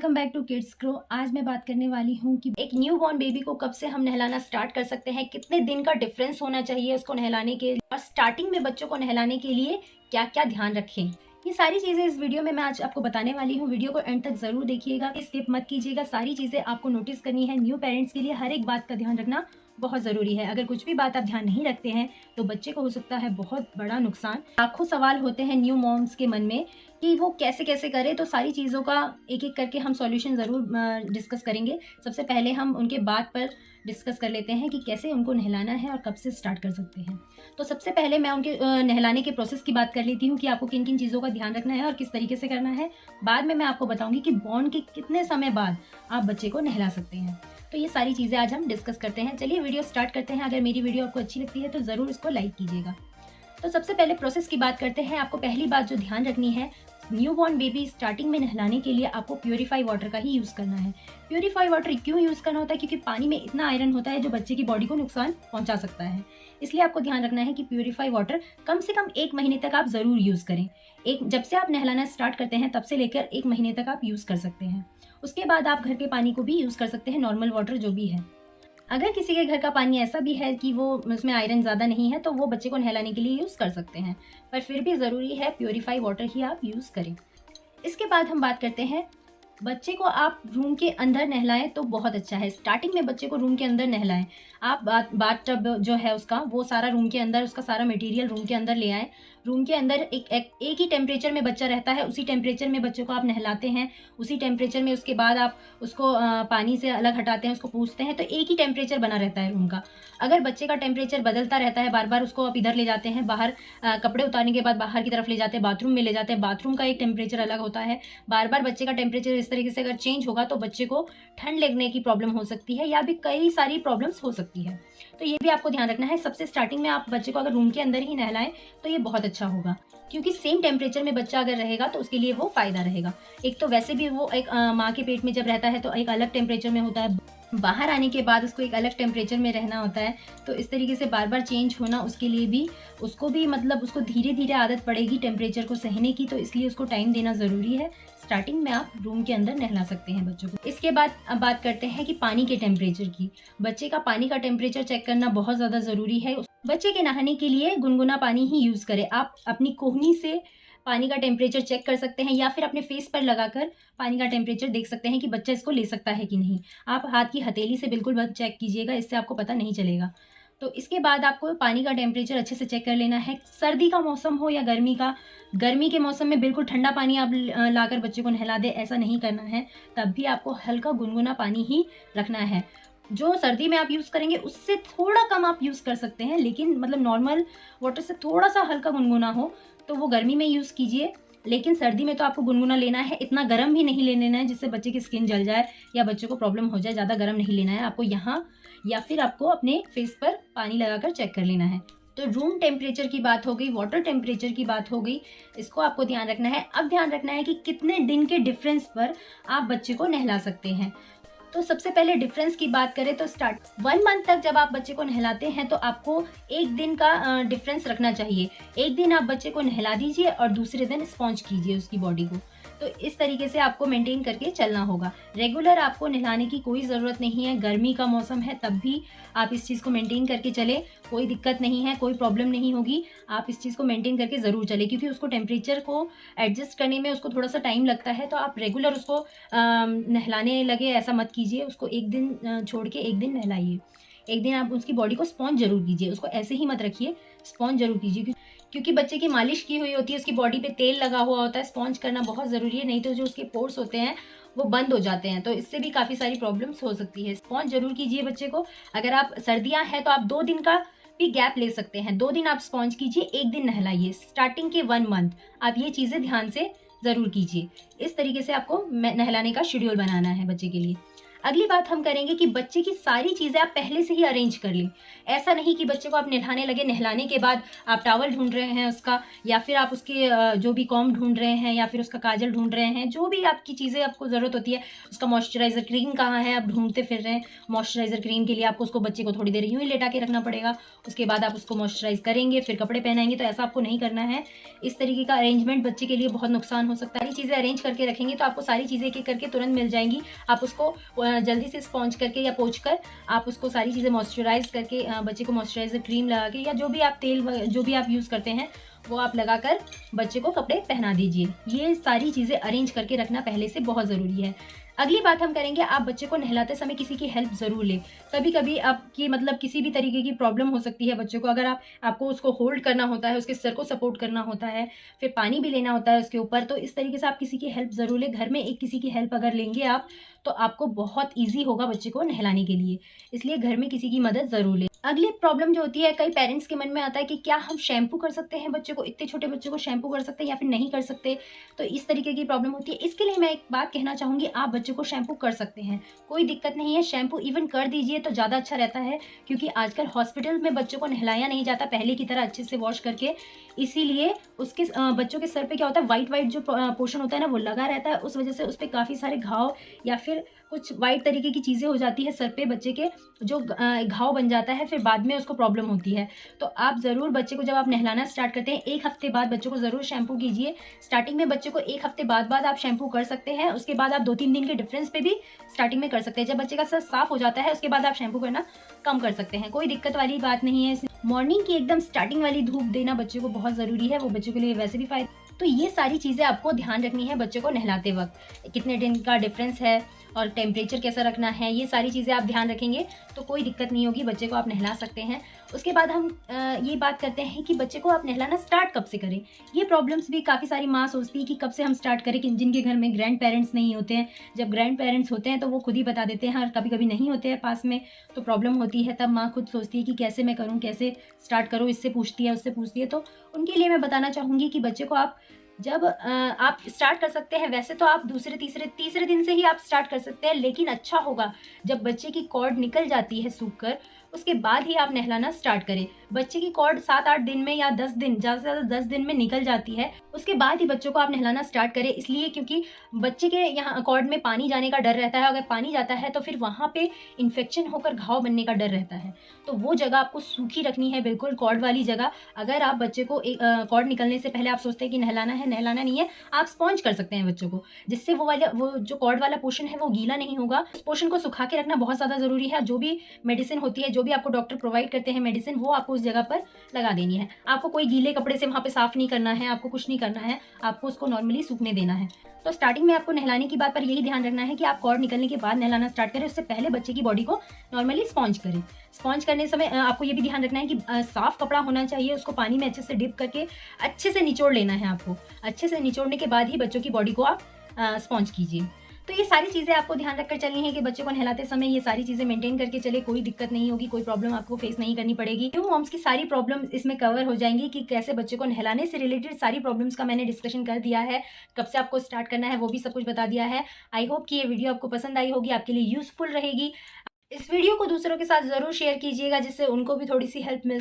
Welcome back to Kids Grow. आज मैं बात करने वाली हूँ कि एक न्यू बॉर्न बेबी को कब से हम नहलाना स्टार्ट कर सकते हैं, कितने दिन का डिफरेंस होना चाहिए उसको नहलाने के लिए, और स्टार्टिंग में बच्चों को नहलाने के लिए क्या क्या ध्यान रखें। ये सारी चीजें इस वीडियो में मैं आज आपको बताने वाली हूँ। वीडियो को एंड तक जरूर देखिएगा, स्किप मत कीजिएगा। सारी चीजें आपको नोटिस करनी है। न्यू पेरेंट्स के लिए हर एक बात का ध्यान रखना बहुत ज़रूरी है। अगर कुछ भी बात आप ध्यान नहीं रखते हैं तो बच्चे को हो सकता है बहुत बड़ा नुकसान। लाखों सवाल होते हैं न्यू मॉम्स के मन में कि वो कैसे कैसे करें, तो सारी चीज़ों का एक एक करके हम सॉल्यूशन ज़रूर डिस्कस करेंगे। सबसे पहले हम उनके बात पर डिस्कस कर लेते हैं कि कैसे उनको नहलाना है और कब से स्टार्ट कर सकते हैं। तो सबसे पहले मैं उनके नहलाने के प्रोसेस की बात कर लेती हूँ कि आपको किन किन चीज़ों का ध्यान रखना है और किस तरीके से करना है। बाद में मैं आपको बताऊँगी कि बॉर्न के कितने समय बाद आप बच्चे को नहला सकते हैं। तो ये सारी चीज़ें आज हम डिस्कस करते हैं। चलिए वीडियो स्टार्ट करते हैं। अगर मेरी वीडियो आपको अच्छी लगती है तो ज़रूर इसको लाइक कीजिएगा। तो सबसे पहले प्रोसेस की बात करते हैं। आपको पहली बात जो ध्यान रखनी है, न्यू बॉर्न बेबी स्टार्टिंग में नहलाने के लिए आपको प्योरीफाई वाटर का ही यूज़ करना है। प्योरीफाई वाटर क्यों यूज़ करना होता है? क्योंकि पानी में इतना आयरन होता है जो बच्चे की बॉडी को नुकसान पहुंचा सकता है। इसलिए आपको ध्यान रखना है कि प्योरीफाई वाटर कम से कम 1 महीने तक आप ज़रूर यूज़ करें। जब से आप नहलाना स्टार्ट करते हैं तब से लेकर 1 महीने तक आप यूज़ कर सकते हैं। उसके बाद आप घर के पानी को भी यूज़ कर सकते हैं, नॉर्मल वाटर जो भी है। अगर किसी के घर का पानी ऐसा भी है कि वो उसमें आयरन ज़्यादा नहीं है तो वो बच्चे को नहलाने के लिए यूज़ कर सकते हैं, पर फिर भी ज़रूरी है प्योरीफाई वाटर ही आप यूज़ करें। इसके बाद हम बात करते हैं, बच्चे को आप रूम के अंदर नहलाएं तो बहुत अच्छा है। स्टार्टिंग में बच्चे को रूम के अंदर नहलाएं। आप बाथ टब जो है उसका वो सारा रूम के अंदर, उसका सारा मटेरियल रूम के अंदर ले आएं। रूम के अंदर एक ही टेम्परेचर में बच्चा रहता है, उसी टेम्परेचर में बच्चों को आप नहलाते हैं। उसी टेम्परेचर में उसके बाद आप उसको पानी से अलग हटाते हैं, उसको पूछते हैं, तो एक ही टेम्परेचर बना रहता है रूम का। अगर बच्चे का टेम्परेचर बदलता रहता है, बार बार उसको आप इधर ले जाते हैं, बाहर कपड़े उतारने के बाद बाहर की तरफ ले जाते हैं, बाथरूम में ले जाते हैं, बाथरूम का एक टेम्परेचर अलग होता है। बार बार बच्चे का टेम्परेचर इस तरीके से अगर चेंज होगा तो बच्चे को ठंड लगने की प्रॉब्लम हो सकती है, या भी कई सारी प्रॉब्लम्स हो सकती है। तो ये भी आपको ध्यान रखना है। सबसे स्टार्टिंग में आप बच्चे को अगर रूम के अंदर ही नहलाएं तो ये बहुत अच्छा होगा, क्योंकि सेम टेम्परेचर में बच्चा अगर रहेगा तो उसके लिए वो फायदा रहेगा। एक तो वैसे भी वो एक माँ के पेट में जब रहता है तो एक अलग टेम्परेचर में होता है, बाहर आने के बाद उसको एक अलग टेम्परेचर में रहना होता है। तो इस तरीके से बार बार चेंज होना उसके लिए भी, उसको भी मतलब उसको धीरे धीरे आदत पड़ेगी टेम्परेचर को सहने की, तो इसलिए उसको टाइम देना ज़रूरी है। स्टार्टिंग में आप रूम के अंदर नहला सकते हैं बच्चों को। इसके बाद अब बात करते हैं कि पानी के टेम्परेचर की। बच्चे का पानी का टेम्परेचर चेक करना बहुत ज़्यादा ज़रूरी है। बच्चे के नहाने के लिए गुनगुना पानी ही यूज़ करें। आप अपनी कोहनी से पानी का टेम्परेचर चेक कर सकते हैं, या फिर अपने फेस पर लगाकर पानी का टेम्परेचर देख सकते हैं कि बच्चा इसको ले सकता है कि नहीं। आप हाथ की हथेली से बिल्कुल चेक कीजिएगा, इससे आपको पता नहीं चलेगा। तो इसके बाद आपको पानी का टेम्परेचर अच्छे से चेक कर लेना है। सर्दी का मौसम हो या गर्मी का, गर्मी के मौसम में बिल्कुल ठंडा पानी आप लाकर बच्चे को नहला दें, ऐसा नहीं करना है। तब भी आपको हल्का गुनगुना पानी ही रखना है। जो सर्दी में आप यूज़ करेंगे उससे थोड़ा कम आप यूज़ कर सकते हैं, लेकिन मतलब नॉर्मल वाटर से थोड़ा सा हल्का गुनगुना हो तो वो गर्मी में यूज़ कीजिए। लेकिन सर्दी में तो आपको गुनगुना लेना है, इतना गर्म भी नहीं ले लेना है जिससे बच्चे की स्किन जल जाए या बच्चे को प्रॉब्लम हो जाए। ज़्यादा गर्म नहीं लेना है आपको यहाँ, या फिर आपको अपने फेस पर पानी लगाकर चेक कर लेना है। तो रूम टेम्परेचर की बात हो गई, वाटर टेम्परेचर की बात हो गई, इसको आपको ध्यान रखना है। अब ध्यान रखना है कि कितने दिन के डिफरेंस पर आप बच्चे को नहला सकते हैं। तो सबसे पहले डिफरेंस की बात करें तो 1 मंथ तक जब आप बच्चे को नहलाते हैं तो आपको 1 दिन का डिफरेंस रखना चाहिए। एक दिन आप बच्चे को नहला दीजिए और दूसरे दिन स्पॉन्ज कीजिए उसकी बॉडी को। तो इस तरीके से आपको मेंटेन करके चलना होगा। रेगुलर आपको नहलाने की कोई ज़रूरत नहीं है। गर्मी का मौसम है तब भी आप इस चीज़ को मेंटेन करके चले, कोई दिक्कत नहीं है, कोई प्रॉब्लम नहीं होगी। आप इस चीज़ को मेंटेन करके ज़रूर चले, क्योंकि उसको टेम्परेचर को एडजस्ट करने में उसको थोड़ा सा टाइम लगता है। तो आप रेगुलर उसको नहलाने लगे ऐसा मत कीजिए। उसको एक दिन छोड़ के एक दिन नहलाइए। एक दिन आप उसकी बॉडी को स्पॉन्ज जरूर कीजिए, उसको ऐसे ही मत रखिए, स्पॉन्ज जरूर कीजिए, क्योंकि बच्चे की मालिश की हुई होती है, उसकी बॉडी पे तेल लगा हुआ होता है। स्पॉन्ज करना बहुत ज़रूरी है, नहीं तो जो उसके पोर्स होते हैं वो बंद हो जाते हैं, तो इससे भी काफ़ी सारी प्रॉब्लम्स हो सकती है। स्पॉन्ज जरूर कीजिए बच्चे को। अगर आप सर्दियाँ हैं तो आप 2 दिन का भी गैप ले सकते हैं। 2 दिन आप स्पॉन्ज कीजिए, 1 दिन नहलाइए। स्टार्टिंग के 1 मंथ आप ये चीज़ें ध्यान से ज़रूर कीजिए। इस तरीके से आपको नहलाने का शेड्यूल बनाना है बच्चे के लिए। अगली बात हम करेंगे कि बच्चे की सारी चीज़ें आप पहले से ही अरेंज कर लें। ऐसा नहीं कि बच्चे को आप नहलाने लगे, नहलाने के बाद आप टॉवल ढूँढ रहे हैं उसका, या फिर आप उसके जो भी कॉम्ब ढूँढ रहे हैं, या फिर उसका काजल ढूँढ रहे हैं, जो भी आपकी चीज़ें आपको ज़रूरत होती है, उसका मॉइस्चराइज़र क्रीम कहाँ है आप ढूँढते फिर रहे हैं। मॉइस्चराइज़र क्रीम के लिए आपको उसको बच्चे को थोड़ी देर यूँ ही लेटा के रखना पड़ेगा, उसके बाद आप उसको मॉइस्चराइज़ करेंगे, फिर कपड़े पहनाएँगे, तो ऐसा आपको नहीं करना है। इस तरीके का अरेंजमेंट बच्चे के लिए बहुत नुकसान हो सकता है। सारी चीज़ें अरेंज करके रखेंगे तो आपको सारी चीज़ें एक-एक करके तुरंत मिल जाएँगी। आप उसको जल्दी से स्पॉन्ज करके या पोंछ कर आप उसको सारी चीज़ें मॉइस्चराइज़ करके बच्चे को मॉइस्चराइज़र क्रीम लगा के, या जो भी आप तेल जो भी आप यूज़ करते हैं वो आप लगाकर बच्चे को कपड़े पहना दीजिए। ये सारी चीज़ें अरेंज करके रखना पहले से बहुत ज़रूरी है। अगली बात हम करेंगे, आप बच्चे को नहलाते समय किसी की हेल्प ज़रूर लें। कभी-कभी आपकी मतलब किसी भी तरीके की प्रॉब्लम हो सकती है बच्चे को, अगर आपको उसको होल्ड करना होता है, उसके सर को सपोर्ट करना होता है, फिर पानी भी लेना होता है उसके ऊपर, तो इस तरीके से आप किसी की हेल्प ज़रूर लें। घर में एक किसी की हेल्प अगर लेंगे आप, तो आपको बहुत ईज़ी होगा बच्चे को नहलाने के लिए। इसलिए घर में किसी की मदद ज़रूर लें। अगली प्रॉब्लम जो होती है, कई पेरेंट्स के मन में आता है कि क्या हम शैम्पू कर सकते हैं बच्चे को, इतने छोटे बच्चे को शैम्पू कर सकते हैं या फिर नहीं कर सकते? तो इस तरीके की प्रॉब्लम होती है। इसके लिए मैं एक बात कहना चाहूँगी, आप बच्चे को शैम्पू कर सकते हैं, कोई दिक्कत नहीं है। शैम्पू इवन कर दीजिए तो ज़्यादा अच्छा रहता है, क्योंकि आजकल हॉस्पिटल में बच्चों को नहलाया नहीं जाता पहले की तरह अच्छे से वॉश करके। इसीलिए उसके बच्चों के सर पे क्या होता है, व्हाइट जो पोर्शन होता है ना, वो लगा रहता है। उस वजह से उस पे काफ़ी सारे घाव या फिर कुछ व्हाइट तरीके की चीज़ें हो जाती है सर पे बच्चे के, जो घाव बन जाता है, फिर बाद में उसको प्रॉब्लम होती है। तो आप ज़रूर बच्चे को जब आप नहलाना स्टार्ट करते हैं, 1 हफ्ते बाद बच्चों को ज़रूर शैम्पू कीजिए। स्टार्टिंग में बच्चे को 1 हफ्ते बाद आप शैम्पू कर सकते हैं, उसके बाद आप 2-3 दिन के डिफरेंस पे भी स्टार्टिंग में कर सकते हैं। जब बच्चे का सर साफ हो जाता है, उसके बाद आप शैम्पू करना कम कर सकते हैं, कोई दिक्कत वाली बात नहीं है। मॉर्निंग की एकदम स्टार्टिंग वाली धूप देना बच्चे को बहुत ज़रूरी है, वो बच्चों के लिए वैसे भी फ़ायदा। तो ये सारी चीज़ें आपको ध्यान रखनी है बच्चे को नहलाते वक़्त। कितने दिन का डिफरेंस है और टेम्परेचर कैसा रखना है, ये सारी चीज़ें आप ध्यान रखेंगे तो कोई दिक्कत नहीं होगी, बच्चे को आप नहला सकते हैं। उसके बाद हम ये बात करते हैं कि बच्चे को आप नहलाना स्टार्ट कब से करें। ये प्रॉब्लम्स भी काफ़ी सारी माँ सोचती है कि कब से हम स्टार्ट करें, कि जिनके घर में ग्रैंड पेरेंट्स नहीं होते हैं। जब ग्रैंड पेरेंट्स होते हैं तो वो खुद ही बता देते हैं, और कभी-कभी नहीं होते हैं पास में, तो प्रॉब्लम होती है। तब माँ खुद सोचती है कि कैसे मैं करूँ, कैसे स्टार्ट करूँ, इससे पूछती है, उससे पूछती है। तो उनके लिए मैं बताना चाहूँगी कि बच्चे को आप जब आप स्टार्ट कर सकते हैं, वैसे तो आप दूसरे, तीसरे दिन से ही आप स्टार्ट कर सकते हैं, लेकिन अच्छा होगा जब बच्चे की कॉर्ड निकल जाती है सूख कर, उसके बाद ही आप नहलाना स्टार्ट करें। बच्चे की कॉर्ड 7-8 दिन में या 10 दिन, ज़्यादा से ज़्यादा 10 दिन में निकल जाती है, उसके बाद ही बच्चों को आप नहलाना स्टार्ट करें। इसलिए क्योंकि बच्चे के यहाँ कॉर्ड में पानी जाने का डर रहता है, अगर पानी जाता है तो फिर वहाँ पे इन्फेक्शन होकर घाव बनने का डर रहता है। तो वो जगह आपको सूखी रखनी है, बिल्कुल कॉर्ड वाली जगह। अगर आप बच्चे को कॉर्ड निकलने से पहले आप सोचते हैं कि नहलाना है, नहलाना नहीं है, आप स्पॉन्ज कर सकते हैं बच्चों को, जिससे वो जो कॉर्ड वाला पोर्शन है वो गीला नहीं होगा। उस पोर्शन को सुखा के रखना बहुत ज़्यादा ज़रूरी है। जो भी मेडिसिन होती है, जो भी आपको डॉक्टर प्रोवाइड करते हैं मेडिसिन, वो आपको उस जगह पर लगा देनी है। आपको कोई गीले कपड़े से वहाँ पे साफ नहीं करना है, आपको कुछ नहीं करना है, आपको उसको नॉर्मली सूखने देना है। तो स्टार्टिंग में आपको नहलाने की बात पर यही ध्यान रखना है कि आप कॉर्ड निकलने के बाद नहलाना स्टार्ट करें, उससे पहले बच्चे की बॉडी को नॉर्मली स्पॉन्ज करें। स्पॉन्ज करने समय आपको ये भी ध्यान रखना है कि साफ कपड़ा होना चाहिए, उसको पानी में अच्छे से डिप करके अच्छे से निचोड़ लेना है आपको। अच्छे से निचोड़ने के बाद ही बच्चों की बॉडी को आप स्पॉन्ज कीजिए। तो ये सारी चीज़ें आपको ध्यान रखकर चलनी है कि बच्चों को नहलाते समय ये सारी चीज़ें मेंटेन करके चले, कोई दिक्कत नहीं होगी, कोई प्रॉब्लम आपको फेस नहीं करनी पड़ेगी। न्यू मॉम्स की सारी प्रॉब्लम इसमें कवर हो जाएंगी कि कैसे बच्चे को नहलाने से रिलेटेड सारी प्रॉब्लम्स का मैंने डिस्कशन कर दिया है, कब से आपको स्टार्ट करना है वो भी सब कुछ बता दिया है। आई होप कि ये वीडियो आपको पसंद आई होगी, आपके लिए यूजफुल रहेगी। इस वीडियो को दूसरों के साथ ज़रूर शेयर कीजिएगा, जिससे उनको भी थोड़ी सी हेल्प मिल सके।